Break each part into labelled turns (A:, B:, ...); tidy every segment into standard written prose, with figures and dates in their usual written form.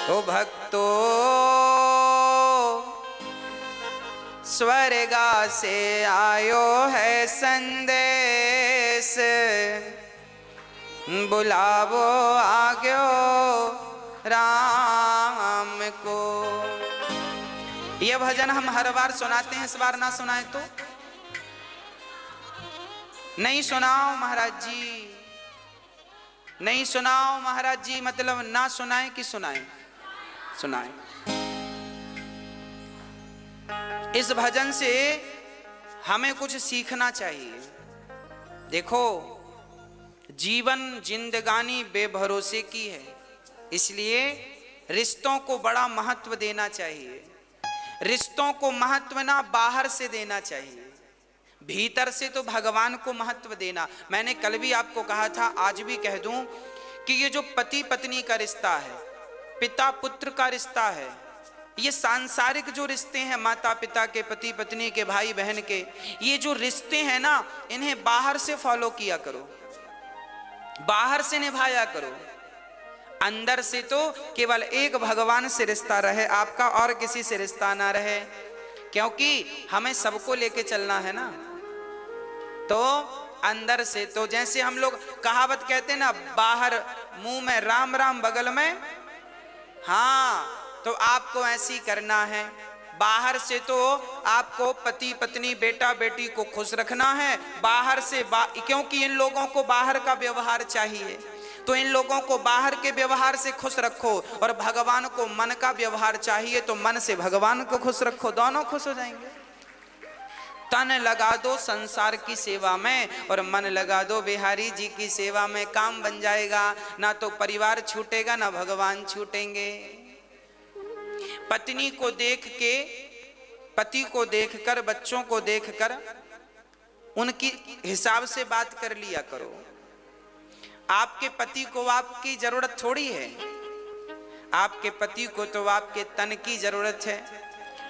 A: ओ भक्तो स्वर्गा से आयो है संदेश, बुलावो आग्यो राम को। यह भजन हम हर बार सुनाते हैं, इस बार ना सुनाए तो नहीं सुनाओ महाराज जी, नहीं सुनाओ महाराज जी, मतलब ना सुनाए कि सुनाए? सुनाए। इस भजन से हमें कुछ सीखना चाहिए। देखो, जीवन जिंदगानी बेभरोसे की है, इसलिए रिश्तों को बड़ा महत्व देना चाहिए। रिश्तों को महत्व ना बाहर से देना चाहिए, भीतर से तो भगवान को महत्व देना। मैंने कल भी आपको कहा था, आज भी कह दूं कि ये जो पति पत्नी का रिश्ता है, पिता पुत्र का रिश्ता है, ये सांसारिक जो रिश्ते हैं, माता पिता के, पति पत्नी के, भाई बहन के, ये जो रिश्ते हैं ना, इन्हें बाहर से फॉलो किया करो, बाहर से निभाया करो। अंदर से तो केवल एक भगवान से रिश्ता रहे आपका, और किसी से रिश्ता ना रहे, क्योंकि हमें सबको लेके चलना है ना। तो अंदर से तो जैसे हम लोग कहावत कहते हैं ना, बाहर मुंह में राम राम बगल में, हाँ, तो आपको ऐसी करना है। बाहर से तो आपको पति पत्नी बेटा बेटी को खुश रखना है, बाहर से क्योंकि इन लोगों को बाहर का व्यवहार चाहिए, तो इन लोगों को बाहर के व्यवहार से खुश रखो, और भगवान को मन का व्यवहार चाहिए, तो मन से भगवान को खुश रखो, दोनों खुश हो जाएंगे। तन लगा दो संसार की सेवा में और मन लगा दो बिहारी जी की सेवा में, काम बन जाएगा। ना तो परिवार छूटेगा, ना भगवान छूटेंगे। पत्नी को देख के, पति को देखकर, बच्चों को देखकर उनकी हिसाब से बात कर लिया करो। आपके पति को आपकी जरूरत थोड़ी है, आपके पति को तो आपके तन की जरूरत है,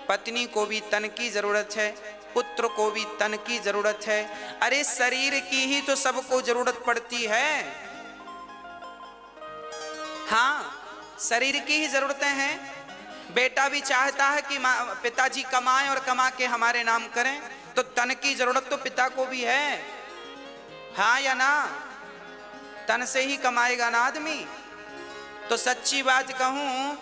A: पत्नी को भी तन की जरूरत है, पुत्र को भी तन की जरूरत है। अरे शरीर की ही तो सबको जरूरत पड़ती है। हाँ, शरीर की ही जरूरतें हैं। बेटा भी चाहता है कि पिताजी कमाएं और कमा के हमारे नाम करें, तो तन की जरूरत तो पिता को भी है, हाँ या ना? तन से ही कमाएगा ना आदमी। तो सच्ची बात कहूं,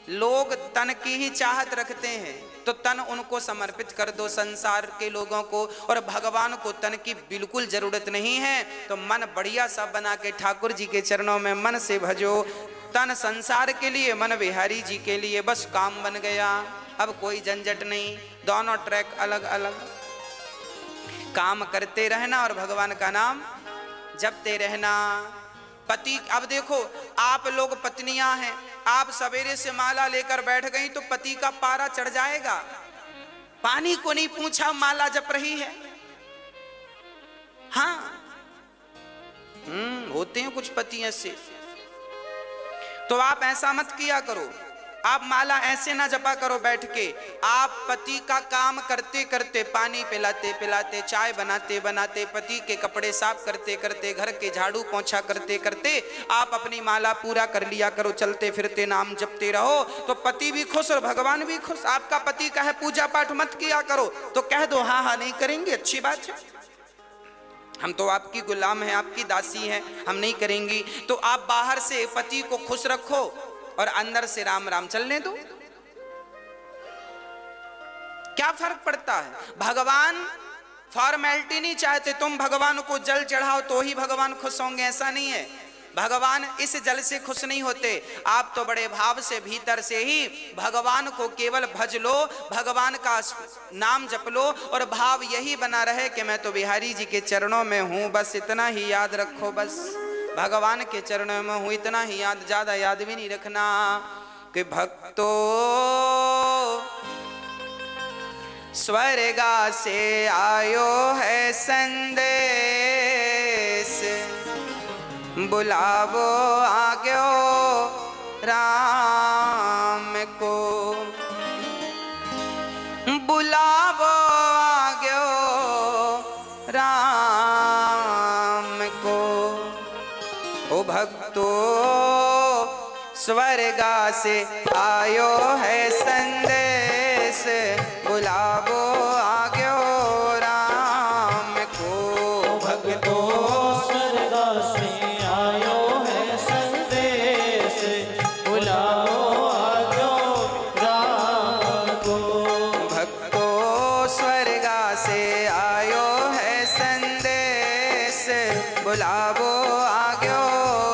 A: लोग तन की ही चाहत रखते हैं, तो तन उनको समर्पित कर दो संसार के लोगों को, और भगवान को तन की बिल्कुल जरूरत नहीं है। तो मन बढ़िया सा बना के ठाकुर जी के चरणों में मन से भजो। तन संसार के लिए, मन बिहारी जी के लिए, बस काम बन गया। अब कोई झंझट नहीं, दोनों ट्रैक अलग अलग, काम करते रहना और भगवान का नाम जपते रहना। पति, अब देखो आप लोग पत्नियां हैं, आप सवेरे से माला लेकर बैठ गई तो पति का पारा चढ़ जाएगा। पानी को नहीं पूछा, माला जप रही है। हाँ, होते हैं कुछ पति ऐसे। तो आप ऐसा मत किया करो, आप माला ऐसे ना जपा करो बैठ के। आप पति का काम करते करते, पानी पिलाते पिलाते, चाय बनाते बनाते, पति के कपड़े साफ करते करते, घर के झाड़ू पोंछा करते करते आप अपनी माला पूरा कर लिया करो। चलते फिरते नाम जपते रहो, तो पति भी खुश और भगवान भी खुश। आपका पति कहे पूजा पाठ मत किया करो, तो कह दो हाँ हाँ नहीं करेंगे, अच्छी बात है, हम तो आपकी गुलाम हैं, आपकी दासी हैं, हम नहीं करेंगी। तो आप बाहर से पति को खुश रखो और अंदर से राम राम चलने दो। क्या फर्क पड़ता है? भगवान फॉर्मेलिटी नहीं चाहते, तुम भगवान को जल चढ़ाओ तो ही भगवान खुश होंगे, ऐसा नहीं है। भगवान इस जल से खुश नहीं होते। आप तो बड़े भाव से भीतर से ही भगवान को केवल भज लो, भगवान का नाम जप लो, और भाव यही बना रहे कि मैं तो बिहारी जी के चरणों में हूं, बस इतना ही याद रखो। बस भगवान के चरणों में हूं, इतना ही याद, ज्यादा याद भी नहीं रखना। कि भक्तो स्वर्गा से आयो है संदेश, बुलावो आग्यो राम को, बुलावो आग्यो राम को। ओ भक्तो स्वर्ग स्वर्गा से आयो है संदेश, बुलावो आग्यो राम को।
B: भक्तो स्वर्गा से आयो है संदेश, बुलाओ आजो राम को।
A: भक्तो स्वर्गा से आयो है संदेश, बुलावो आग्यो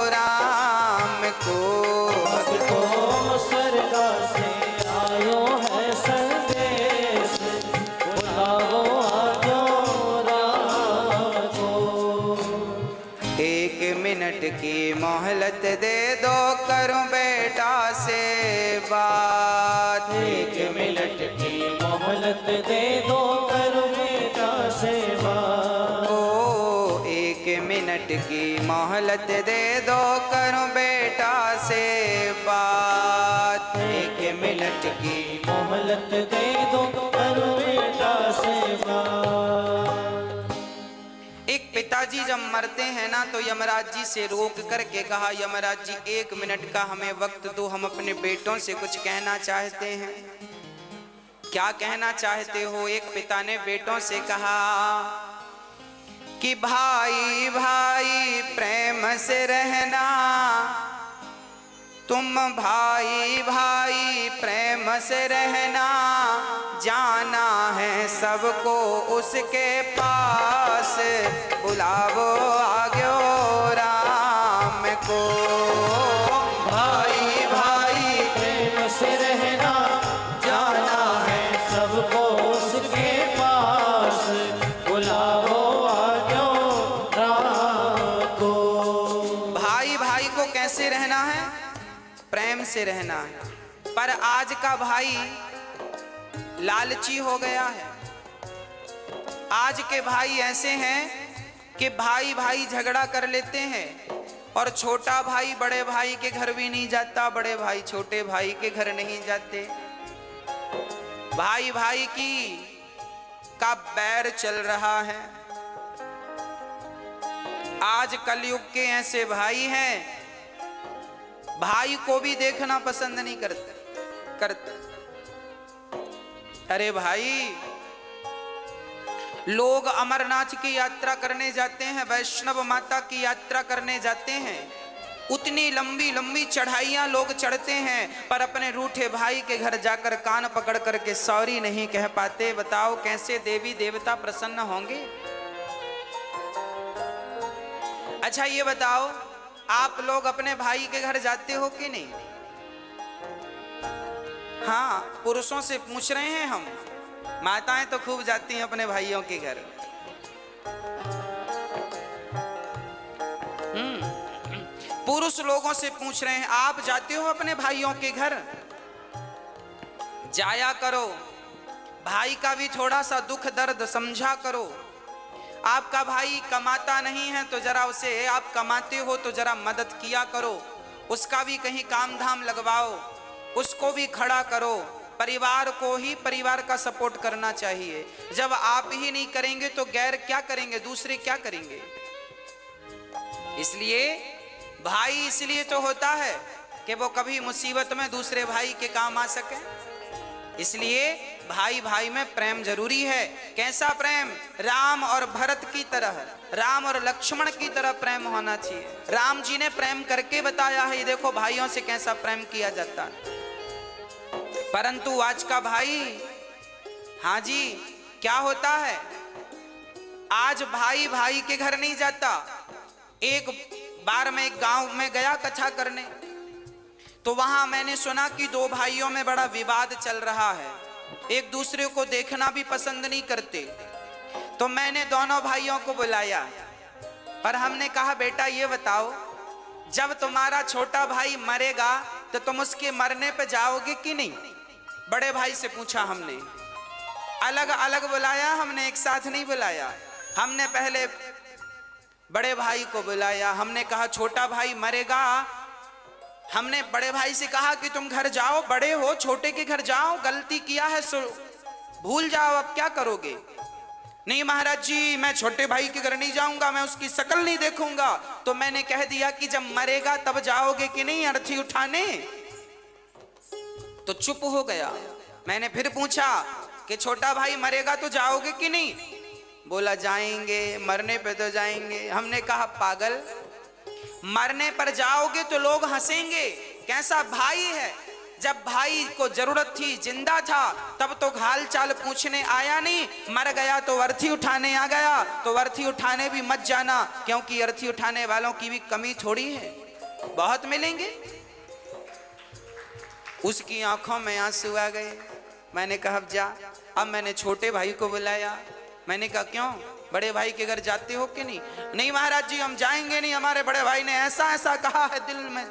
A: राम को।
B: भक्तो स्वर्गा से आयो है संदेश, बुलाओ आजो राम को।
A: 1 मिनट की मोहलत दे दो, करूं बेटा से बात।
B: 1 मिनट की मोहलत दे दो, करो बेटा से बात।
A: ओ 1 मिनट की मोहलत दे दो, करूं बेटा से बात।
B: 1 मिनट की मोहलत दे दो, करो बेटा से बात।
A: एक पिताजी जब मरते हैं ना तो यमराज जी से रोक करके कहा, यमराज जी 1 मिनट का हमें वक्त दो, हम अपने बेटों से कुछ कहना चाहते हैं। क्या कहना चाहते हो? एक पिता ने बेटों से कहा कि भाई भाई प्रेम से रहना, तुम भाई भाई प्रेम से रहना, जाना है सबको उसके पास, बुलावो आग्यो राम को। भाई भाई
B: प्रेम से रहना, जाना है सबको उसके पास, बुलाओ आजो राम को।
A: भाई भाई को कैसे रहना है? प्रेम से रहना है। पर आज का भाई लालची हो गया है। आज के भाई ऐसे हैं कि भाई भाई झगड़ा कर लेते हैं और छोटा भाई बड़े भाई के घर भी नहीं जाता, बड़े भाई छोटे भाई के घर नहीं जाते। भाई भाई की का बैर चल रहा है। आज कलयुग के ऐसे भाई हैं, भाई को भी देखना पसंद नहीं करते। अरे भाई, लोग अमरनाथ की यात्रा करने जाते हैं, वैष्णव माता की यात्रा करने जाते हैं, उतनी लंबी लंबी चढ़ाइयां लोग चढ़ते हैं, पर अपने रूठे भाई के घर जाकर कान पकड़ करके सॉरी नहीं कह पाते। बताओ कैसे देवी देवता प्रसन्न होंगे? अच्छा ये बताओ, आप लोग अपने भाई के घर जाते हो कि नहीं? हाँ, पुरुषों से पूछ रहे हैं हम। माताएं तो खूब जाती हैं अपने भाइयों के घर। पुरुष लोगों से पूछ रहे हैं, आप जाते हो अपने भाइयों के घर? जाया करो, भाई का भी थोड़ा सा दुख दर्द समझा करो। आपका भाई कमाता नहीं है तो जरा उसे, आप कमाते हो तो जरा मदद किया करो, उसका भी कहीं काम धाम लगवाओ, उसको भी खड़ा करो। परिवार को ही परिवार का सपोर्ट करना चाहिए। जब आप ही नहीं करेंगे तो गैर क्या करेंगे, दूसरे क्या करेंगे? इसलिए भाई इसलिए तो होता है कि वो कभी मुसीबत में दूसरे भाई के काम आ सके। इसलिए भाई भाई में प्रेम जरूरी है। कैसा प्रेम? राम और भरत की तरह, राम और लक्ष्मण की तरह प्रेम होना चाहिए। राम जी ने प्रेम करके बताया है, देखो भाइयों से कैसा प्रेम किया जाता है। परंतु आज का भाई, हाँ जी, क्या होता है? आज भाई भाई के घर नहीं जाता। एक बार मैं एक गांव में गया कथा करने, तो वहां मैंने सुना कि दो भाइयों में बड़ा विवाद चल रहा है, एक दूसरे को देखना भी पसंद नहीं करते। तो मैंने दोनों भाइयों को बुलाया, पर हमने कहा बेटा ये बताओ, जब तुम्हारा छोटा भाई मरेगा तो तुम उसके मरने पे जाओगे कि नहीं? बड़े भाई से पूछा हमने। अलग अलग बुलाया हमने, एक साथ नहीं बुलाया। हमने पहले बड़े भाई को बुलाया, हमने कहा छोटा भाई मरेगा। हमने बड़े भाई से कहा कि तुम घर जाओ, बड़े हो, छोटे के घर जाओ, गलती किया है सो भूल जाओ, अब क्या करोगे? नहीं महाराज जी, मैं छोटे भाई के घर नहीं जाऊंगा, मैं उसकी शक्ल नहीं देखूंगा। तो मैंने कह दिया कि जब मरेगा तब जाओगे कि नहीं अर्थी उठाने? तो चुप हो गया। मैंने फिर पूछा कि छोटा भाई मरेगा तो जाओगे कि नहीं? बोला जाएंगे, मरने पे तो जाएंगे। हमने कहा पागल, मरने पर जाओगे तो लोग हंसेंगे, कैसा भाई है। जब भाई को जरूरत थी, जिंदा था, तब तो हाल चाल पूछने आया नहीं, मर गया तो अर्थी उठाने आ गया। तो अर्थी उठाने भी मत जाना, क्योंकि अर्थी उठाने वालों की भी कमी थोड़ी है, बहुत मिलेंगे। उसकी आंखों में आंसू आ गए। मैंने कहा अब जा। अब मैंने छोटे भाई को बुलाया। मैंने कहा क्यों, बड़े भाई के घर जाते हो कि नहीं? नहीं महाराज जी हम जाएंगे नहीं, हमारे बड़े भाई ने ऐसा ऐसा कहा है, दिल में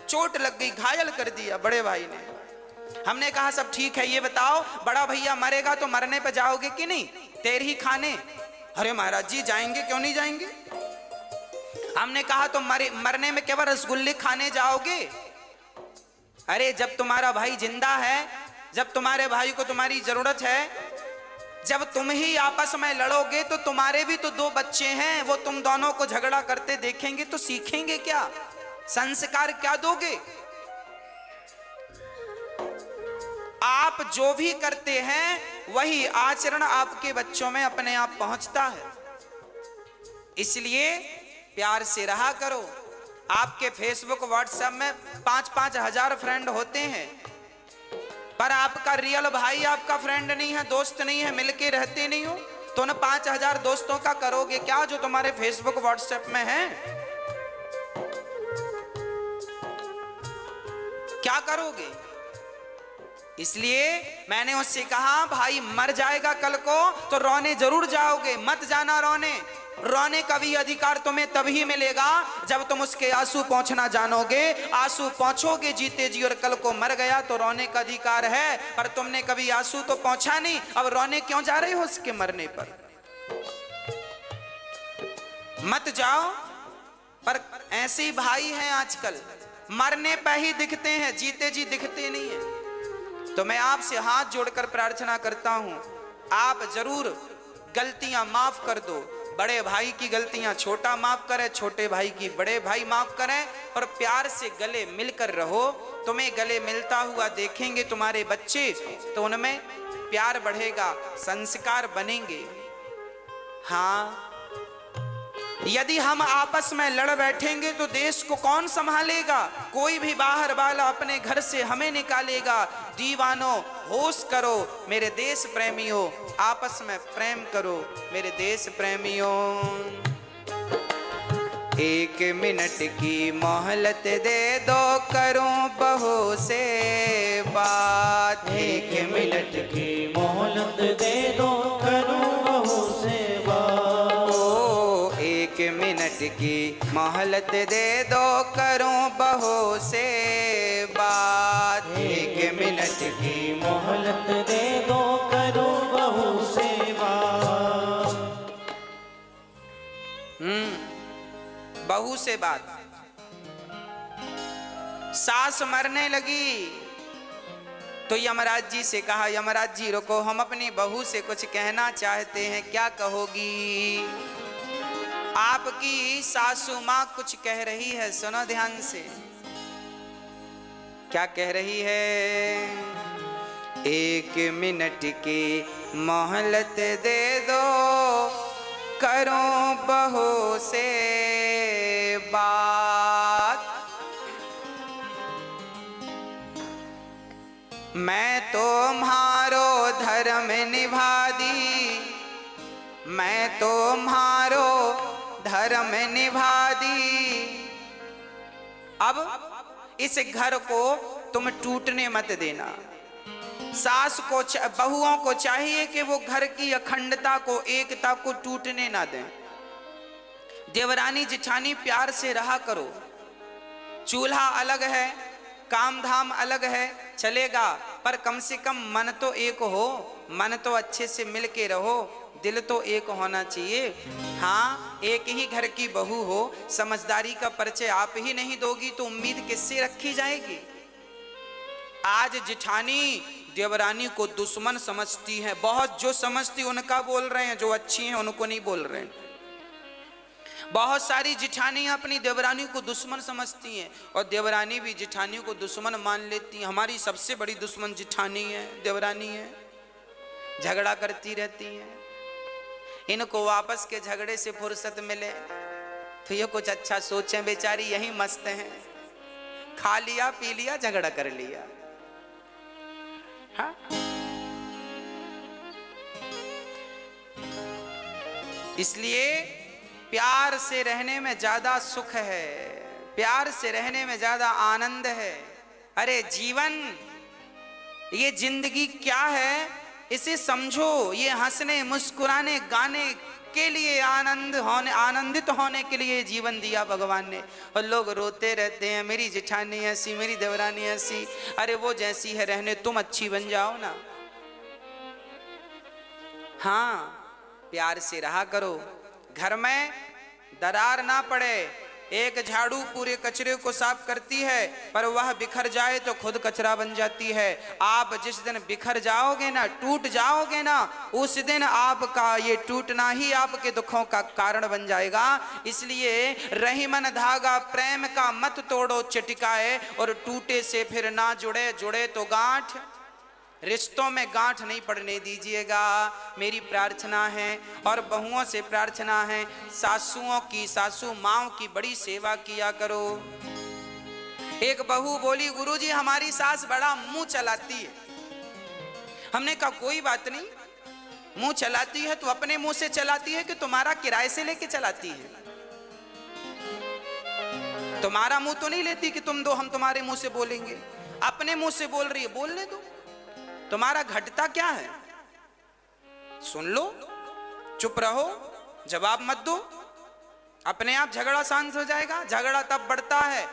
A: चोट लग गई, घायल कर दिया बड़े भाई ने। हमने कहा सब ठीक है, ये बताओ बड़ा भैया मरेगा तो मरने पे जाओगे कि नहीं? तेर ही खाने। अरे महाराज जी जाएंगे, क्यों नहीं जाएंगे। हमने कहा तो मरने में केवल रसगुल्ले खाने जाओगे? अरे जब तुम्हारा भाई जिंदा है, जब तुम्हारे भाई को तुम्हारी जरूरत है, जब तुम ही आपस में लड़ोगे तो तुम्हारे भी तो दो बच्चे हैं, वो तुम दोनों को झगड़ा करते देखेंगे तो सीखेंगे क्या, संस्कार क्या दोगे? आप जो भी करते हैं वही आचरण आपके बच्चों में अपने आप पहुंचता है। इसलिए प्यार से रहा करो। आपके फेसबुक व्हाट्सएप में 5-5 हजार फ्रेंड होते हैं, पर आपका रियल भाई आपका फ्रेंड नहीं है, दोस्त नहीं है, मिलके रहते नहीं हो, तो उन 5,000 दोस्तों का करोगे क्या जो तुम्हारे फेसबुक व्हाट्सएप में है? क्या करोगे? इसलिए मैंने उससे कहा भाई मर जाएगा कल को तो रोने जरूर जाओगे, मत जाना रोने। रोने का भी अधिकार तुम्हें तभी मिलेगा जब तुम उसके आंसू पहुंचना जानोगे। आंसू पहुंचोगे जीते जी, और कल को मर गया तो रोने का अधिकार है, पर तुमने कभी आंसू तो पहुंचा नहीं, अब रोने क्यों जा रहे हो उसके मरने पर? मत जाओ। पर ऐसे ही भाई हैं आजकल, मरने पर ही दिखते हैं, जीते जी दिखते नहीं है। तो मैं आपसे हाथ जोड़कर प्रार्थना करता हूं, आप जरूर गलतियां माफ कर दो। बड़े भाई की गलतियां छोटा माफ करे, छोटे भाई की बड़े भाई माफ करें, और प्यार से गले मिलकर रहो। तुम्हें गले मिलता हुआ देखेंगे तुम्हारे बच्चे तो उनमें प्यार बढ़ेगा, संस्कार बनेंगे। हाँ, यदि हम आपस में लड़ बैठेंगे तो देश को कौन संभालेगा? कोई भी बाहर वाला अपने घर से हमें निकालेगा। दीवानों होश करो मेरे देश प्रेमियों, आपस में प्रेम करो मेरे देश प्रेमियों। 1 मिनट की मोहलत दे दो, करूं बहू से बात।
B: 1 मिनट की मोहलत दे दो, करूं बहू से बात।
A: 1 मिनट की मोहलत दे दो, करूं बहू से बात।
B: 1 मिनट की मोहलत दे दो, करूं बहू से बात।
A: बहू से बात। सास मरने लगी तो यमराज जी से कहा, यमराज जी रुको, हम अपनी बहू से कुछ कहना चाहते हैं, क्या कहोगी? आपकी सासू माँ कुछ कह रही है, सुनो ध्यान से। क्या कह रही है? 1 मिनट की मोहलत दे दो, करूं बहू से बात। मैं तुम्हारो धर्म निभा दी, मैं तुम्हारो धर्म निभा दी। अब इस घर को तुम टूटने मत देना। सास को, बहुओं को चाहिए कि वो घर की अखंडता को, एकता को टूटने ना दें। देवरानी जिठानी प्यार से रहा करो। चूल्हा अलग है, काम धाम अलग है, चलेगा, पर कम से कम मन तो एक हो, मन तो अच्छे से मिल के रहो, दिल तो एक होना चाहिए। हाँ, एक ही घर की बहू हो, समझदारी का परिचय आप ही नहीं दोगी तो उम्मीद किससे रखी जाएगी? आज जिठानी देवरानी को दुश्मन समझती है, बहुत जो समझती उनका बोल रहे हैं, जो अच्छी हैं उनको नहीं बोल रहे हैं। बहुत सारी जिठानियां अपनी देवरानी को दुश्मन समझती हैं और देवरानी भी जिठानी को दुश्मन मान लेती हैं। हमारी सबसे बड़ी दुश्मन जिठानी है, देवरानी है, झगड़ा करती रहती हैं। इनको वापस के झगड़े से फुर्सत मिले तो ये कुछ अच्छा सोचें, बेचारी यही मस्त हैं, खा लिया पी लिया झगड़ा कर लिया। हाँ? इसलिए प्यार से रहने में ज्यादा सुख है, प्यार से रहने में ज्यादा आनंद है। अरे जीवन, ये जिंदगी क्या है इसे समझो। ये हंसने मुस्कुराने गाने के लिए, आनंदित होने के लिए जीवन दिया भगवान ने। और लोग रोते रहते हैं, मेरी जिठानी ऐसी, मेरी देवरानी ऐसी। अरे वो जैसी है रहने, तुम अच्छी बन जाओ ना। हाँ, प्यार से रहा करो, घर में दरार ना पड़े। एक झाड़ू पूरे कचरे को साफ करती है, पर वह बिखर जाए तो खुद कचरा बन जाती है। आप जिस दिन बिखर जाओगे ना, टूट जाओगे ना, उस दिन आपका ये टूटना ही आपके दुखों का कारण बन जाएगा। इसलिए रहीमन धागा प्रेम का मत तोड़ो चटिकाए, और टूटे से फिर ना जुड़े, जुड़े तो गांठ, रिश्तों में गांठ नहीं पड़ने दीजिएगा, मेरी प्रार्थना है। और बहुओं से प्रार्थना है, सासुओं की, सासू माओं की बड़ी सेवा किया करो। एक बहू बोली, गुरुजी हमारी सास बड़ा मुंह चलाती है। हमने कहा कोई बात नहीं, मुंह चलाती है तो अपने मुंह से चलाती है कि तुम्हारा किराए से लेके चलाती है? तुम्हारा मुंह तो नहीं लेती कि तुम दो हम तुम्हारे मुंह से बोलेंगे, अपने मुंह से बोल रही है, बोलने दो। तुम्हारा घटता क्या है? सुन लो, चुप रहो, जवाब मत दो, अपने आप झगड़ा शांत हो जाएगा। झगड़ा तब बढ़ता है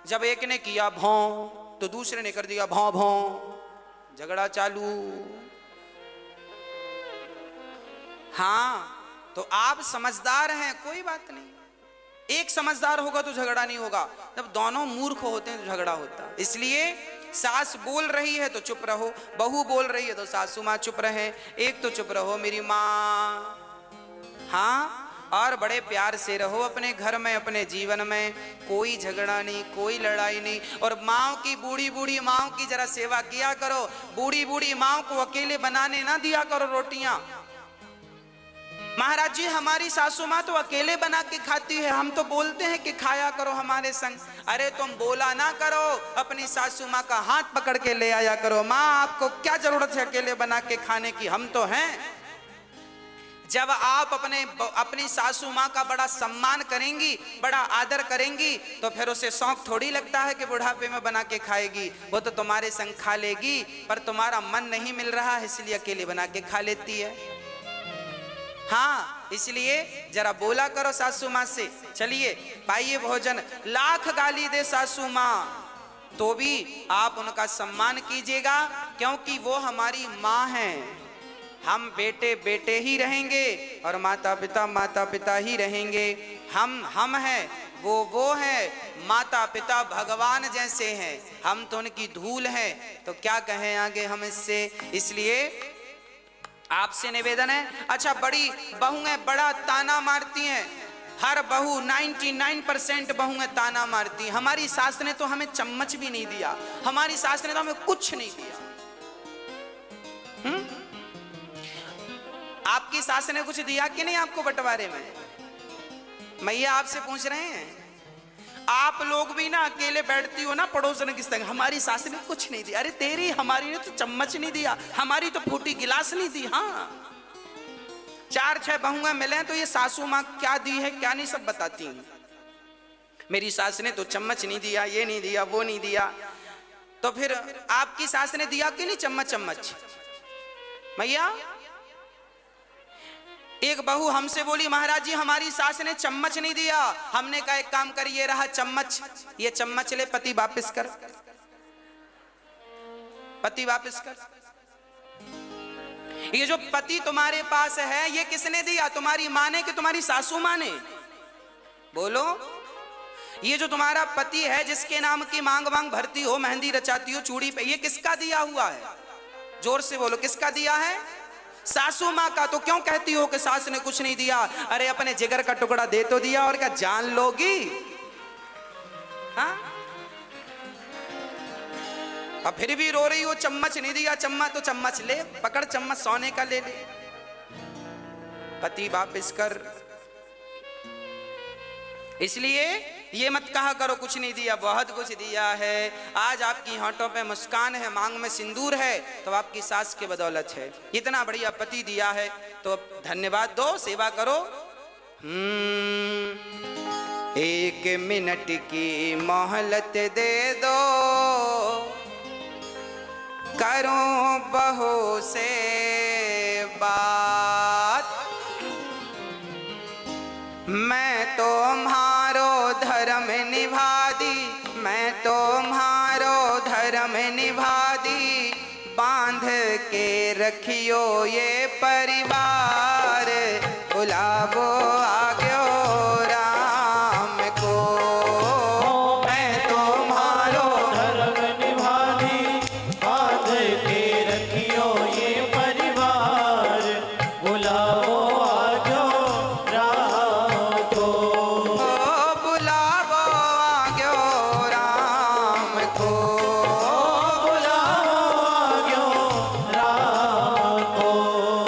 A: जब एक ने किया भौं तो दूसरे ने कर दिया भौं भौं, झगड़ा चालू। हाँ, तो आप समझदार हैं, कोई बात नहीं। एक समझदार होगा तो झगड़ा नहीं होगा, जब दोनों मूर्ख होते हैं तो झगड़ा होता है। इसलिए सास बोल रही है तो चुप रहो, बहू बोल रही है तो सासू माँ चुप रहे, एक तो चुप रहो मेरी माँ। हाँ, और बड़े प्यार से रहो अपने घर में, अपने जीवन में। कोई झगड़ा नहीं, कोई लड़ाई नहीं। और माँ की, बूढ़ी बूढ़ी माँ की जरा सेवा किया करो। बूढ़ी बूढ़ी माँ को अकेले बनाने ना दिया करो रोटियां। महाराज जी हमारी सासू माँ तो अकेले बना के खाती है, हम तो बोलते हैं कि खाया करो हमारे संग। अरे तुम बोला ना करो, अपनी सासू माँ का हाथ पकड़ के ले आया करो। माँ आपको क्या जरूरत है अकेले बना के खाने की, हम तो हैं। जब आप अपनी सासू माँ का बड़ा सम्मान करेंगी, बड़ा आदर करेंगी, तो फिर उसे शौक थोड़ी लगता है कि बुढ़ापे में बना के खाएगी। वो तो तुम्हारे संग खा लेगी, पर तुम्हारा मन नहीं मिल रहा है इसलिए अकेले बना के खा लेती है। हाँ, इसलिए जरा बोला करो सासू माँ से, चलिए पाइए भोजन। लाख गाली दे सासू माँ तो भी आप उनका सम्मान कीजिएगा, क्योंकि वो हमारी माँ हैं। हम बेटे बेटे ही रहेंगे और माता पिता ही रहेंगे। हम हैं, वो है। माता पिता भगवान जैसे हैं, हम तो उनकी धूल हैं, तो क्या कहें आगे हम इससे। इसलिए आपसे निवेदन है। अच्छा, बड़ी बहुएं बड़ा ताना मारती हैं, हर बहू 99% बहुएं ताना मारती हैं। हमारी सास ने तो हमें चम्मच भी नहीं दिया, हमारी सास ने तो हमें कुछ नहीं दिया। आपकी सास ने कुछ दिया कि नहीं आपको बंटवारे में? मैया आपसे पूछ रहे हैं। आप लोग भी ना अकेले बैठती हो ना पड़ोसन की संग, हमारी सास ने कुछ नहीं दिया। अरे तेरी, हमारी ने तो चम्मच नहीं दिया, हमारी तो फूटी गिलास नहीं दी। हाँ, 4-6 बहुएं मिले तो ये सासू माँ क्या दी है क्या नहीं सब बताती हैं। मेरी सास ने तो चम्मच नहीं दिया, ये नहीं दिया, वो नहीं दिया। तो फिर आपकी सास ने दिया कि नहीं चम्मच? मैया, एक बहू हमसे बोली, महाराज जी हमारी सास ने चम्मच नहीं दिया। हमने कहा एक काम कर, ये रहा चम्मच, ये चम्मच ले, पति वापस कर, पति वापस कर। ये जो पति तुम्हारे पास है ये किसने दिया? तुम्हारी माँ ने कि तुम्हारी सासू माँ ने? बोलो। ये जो तुम्हारा पति है जिसके नाम की मांग वांग भरती हो, मेहंदी रचाती हो चूड़ी पे, ये किसका दिया हुआ है? जोर से बोलो, किसका दिया है? सासू माँ का तो क्यों कहती हो कि सास ने कुछ नहीं दिया? अरे अपने जिगर का टुकड़ा दे तो दिया, और क्या जान लोगी? हाँ? अब फिर भी रो रही हो, चम्मच नहीं दिया। चम्मच तो चम्मच ले, पकड़ चम्मच, सोने का ले ले। पति वापिस कर। इसलिए ये मत कहा करो कुछ नहीं दिया, बहुत कुछ दिया है। आज आपकी होंठों पे मुस्कान है, मांग में सिंदूर है, तो आपकी सास के बदौलत है। इतना बढ़िया पति दिया है तो धन्यवाद दो, सेवा करो। 1 मिनट की मोहलत दे दो, करूं बहू से बात। मैं तुम्हारो धर्म निभा दी, मैं तुम्हारो धर्म निभा दी। बांध के रखियो ये परिवार, बुलावो आग्यो राम को। मैं तुम्हारो
B: धर्म निभा दी, बांध के रखियो ये परिवार, बुलाओ आजो राम को।
A: बुलावो आग्यो राम को।
B: बुलाओ आजो राम को।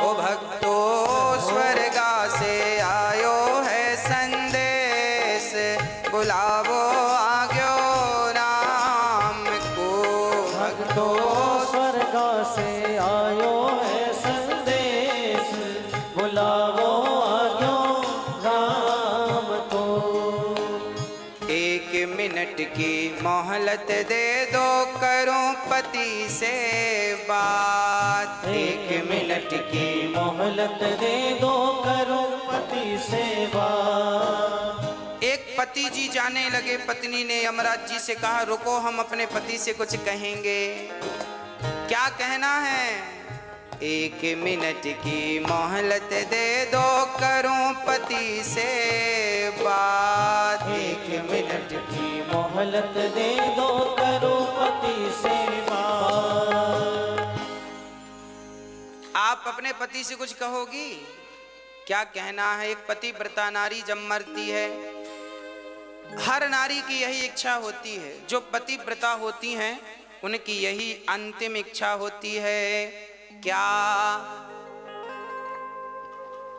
A: ओ भक्तो स्वर्गा से आयो है संदेश, बुलावो आग्यो राम को।
B: भक्तो स्वर्ग से आयो है संदेश, बुलाओ आजो राम को।
A: 1 मिनट की मोहलत दे दो, करूं पति से बात।
B: 1 मिनट की मोहलत दे दो, करो पति सेवा।
A: एक पति जी जाने लगे, पत्नी ने यमराज जी से कहा, रुको हम अपने पति से कुछ कहेंगे। क्या कहना है? 1 मिनट की मोहलत दे दो, करूं पति से बात।
B: 1 मिनट की मोहलत दे दो, करो पति सेवा।
A: आप अपने पति से कुछ कहोगी? क्या कहना है? एक पतिव्रता नारी जब मरती है, हर नारी की यही इच्छा होती है। जो पतिव्रता होती हैं उनकी यही अंतिम इच्छा होती है। क्या?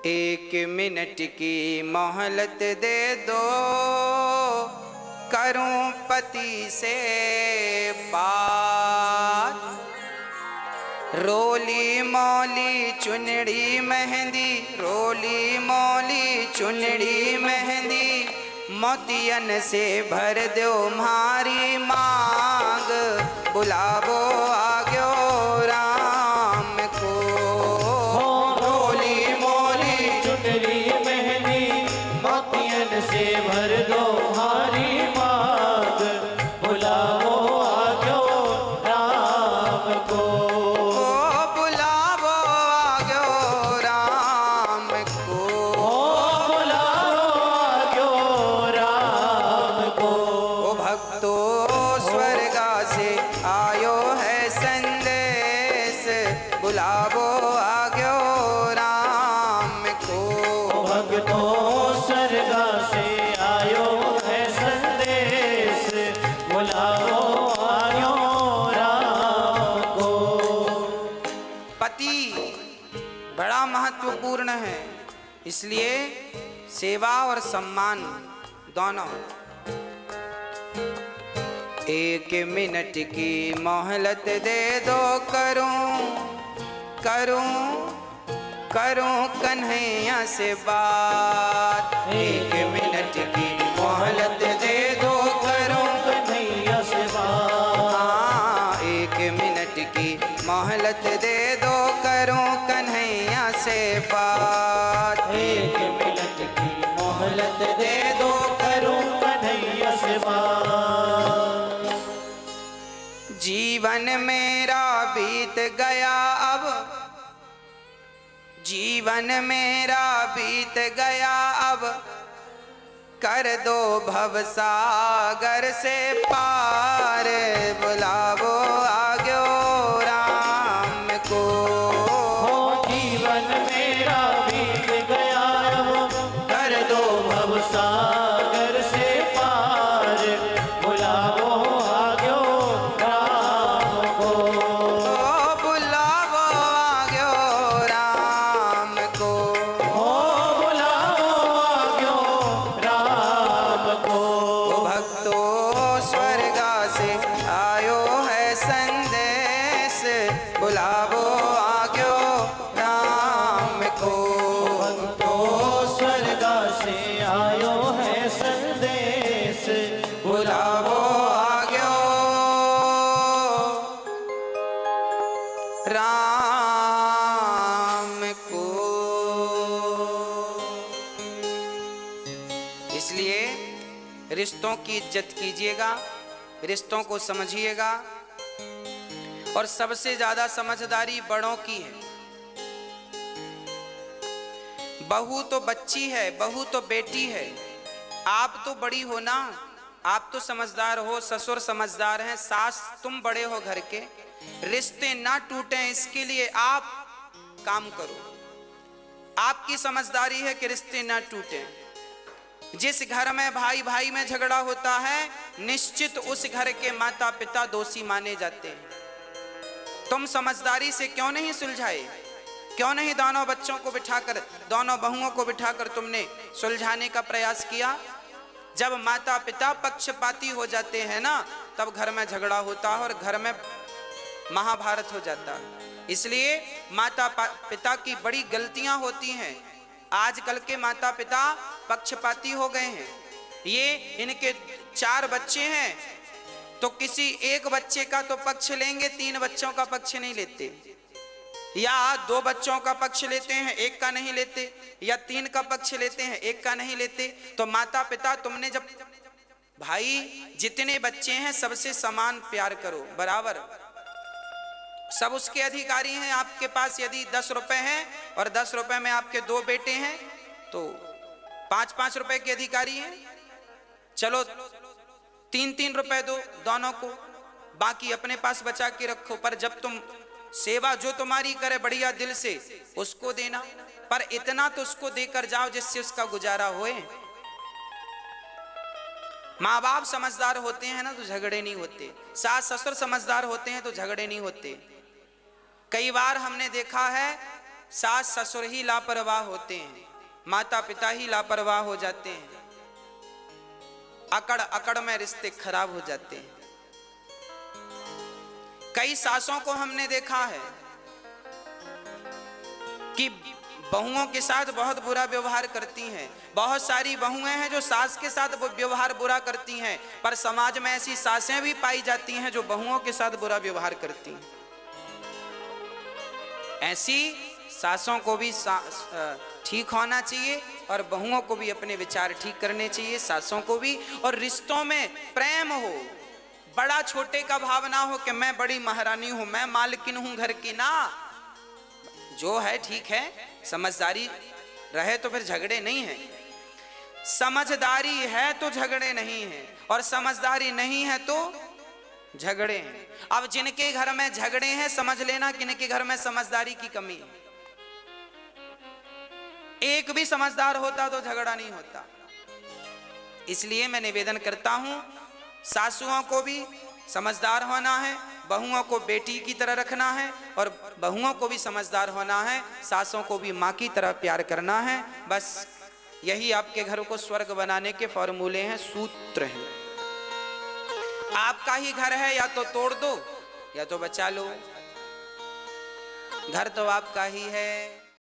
A: 1 मिनट की मोहलत दे दो, करूं पति से बात। रोली मोली चुनड़ी मेहंदी, रोली मोली चुनड़ी मेहंदी, मोतियन से भर दो मारी मांग, बुलावो आग्यो राम को। रोली मोली
B: चुनरी मेहंदी, मोतियन से भर दो हारी मांग, बुलाओ आजो राम को।
A: बुलावो आग्यो राम को।
B: बुलाओ आजो राम को।
A: ओ भक्तो स्वर्गा से आयो है संदेश, बुलावो आग्यो राम को।
B: भक्तो स्वर्ग से आयो है संदेश, बुलाओ आयो राम को।
A: पति बड़ा महत्वपूर्ण है, इसलिए सेवा और सम्मान दोनों। 1 मिनट की मोहलत दे दो, करूं कन्हैया से बात। 1 मिनट की मोहलत दे दो, करूं
B: कन्हैया से बात।
A: हाँ, 1 मिनट की मोहलत दे दो, करूं कन्हैया से बात।
B: 1 मिनट की मोहलत दे दो, करूं कन्हैया से बात।
A: जीवन मेरा बीत गया अब, जीवन मेरा बीत गया अब, कर दो भवसागर से पार, बुलावो आग्यो राम को।
B: जीवन
A: राम को। इसलिए रिश्तों की इज्जत कीजिएगा, रिश्तों को समझिएगा, और सबसे ज्यादा समझदारी बड़ों की है। बहू तो बच्ची है, बहू तो बेटी है, आप तो बड़ी हो ना, आप तो समझदार हो, ससुर समझदार हैं, सास तुम बड़े हो घर के, रिश्ते ना टूटें इसके लिए आप काम करो। आपकी समझदारी है कि रिश्ते ना टूटें। जिस घर में भाई भाई में झगड़ा होता है, निश्चित उस घर के माता पिता दोषी माने जाते हैं। तुम समझदारी से क्यों नहीं सुलझाए? क्यों नहीं दोनों बच्चों को बिठाकर, दोनों बहुओं को बिठाकर तुमने सुलझाने का प्रयास किया? जब माता पिता पक्षपाती हो जाते हैं ना, तब घर में झगड़ा होता है और घर में महाभारत हो जाता है। इसलिए माता पिता की बड़ी गलतियां होती हैं। आजकल के माता पिता पक्षपाती हो गए हैं। ये इनके 4 बच्चे हैं तो किसी एक बच्चे का तो पक्ष लेंगे, 3 बच्चों का पक्ष नहीं लेते, या 2 बच्चों का पक्ष लेते हैं, 1 का नहीं लेते, या 3 का पक्ष लेते हैं, 1 का नहीं लेते। तो माता पिता, तुमने जब भाई जितने बच्चे हैं सबसे समान प्यार करो, बराबर, सब उसके अधिकारी हैं। आपके पास यदि 10 रुपए हैं और 10 रुपए में आपके 2 बेटे हैं तो 5-5 रुपए के अधिकारी हैं। चलो 3-3 रुपए दो दोनों को, बाकी अपने पास बचा के रखो। पर जब तुम सेवा जो तुम्हारी करे बढ़िया दिल से, उसको देना, पर इतना तो उसको देकर जाओ जिससे उसका गुजारा होए। माँ बाप समझदार होते हैं ना तो झगड़े नहीं होते, सास ससुर समझदार होते हैं तो झगड़े नहीं होते। कई बार हमने देखा है सास ससुर ही लापरवाह होते हैं, माता पिता ही लापरवाह हो जाते हैं, अकड़ अकड़ में रिश्ते खराब हो जाते हैं। कई सासों को हमने देखा है कि बहुओं के साथ बहुत बुरा व्यवहार करती हैं। बहुत सारी बहुएं हैं जो सास के साथ व्यवहार बुरा करती हैं, पर समाज में ऐसी सासें भी पाई जाती हैं जो बहुओं के साथ बुरा व्यवहार करती हैं। ऐसी सासों को भी ठीक होना चाहिए और बहुओं को भी अपने विचार ठीक करने चाहिए, सासों को भी। और रिश्तों में प्रेम हो, बड़ा छोटे का भाव ना हो कि मैं बड़ी महारानी हूं, मैं मालकिन हूं घर की, ना, जो है ठीक है। समझदारी रहे तो फिर झगड़े नहीं है, समझदारी है तो झगड़े नहीं है, और समझदारी नहीं है तो झगड़े हैं। अब जिनके घर में झगड़े हैं समझ लेना कि इनके घर में समझदारी की कमी है। एक भी समझदार होता तो झगड़ा नहीं होता। इसलिए मैं निवेदन करता हूं, सासुओं को भी समझदार होना है, बहुओं को बेटी की तरह रखना है, और बहुओं को भी समझदार होना है, सासों को भी माँ की तरह प्यार करना है। बस यही आपके घर को स्वर्ग बनाने के फॉर्मूले हैं, सूत्र हैं। आपका ही घर है, या तो तोड़ दो या तो बचा लो। घर तो आपका ही है।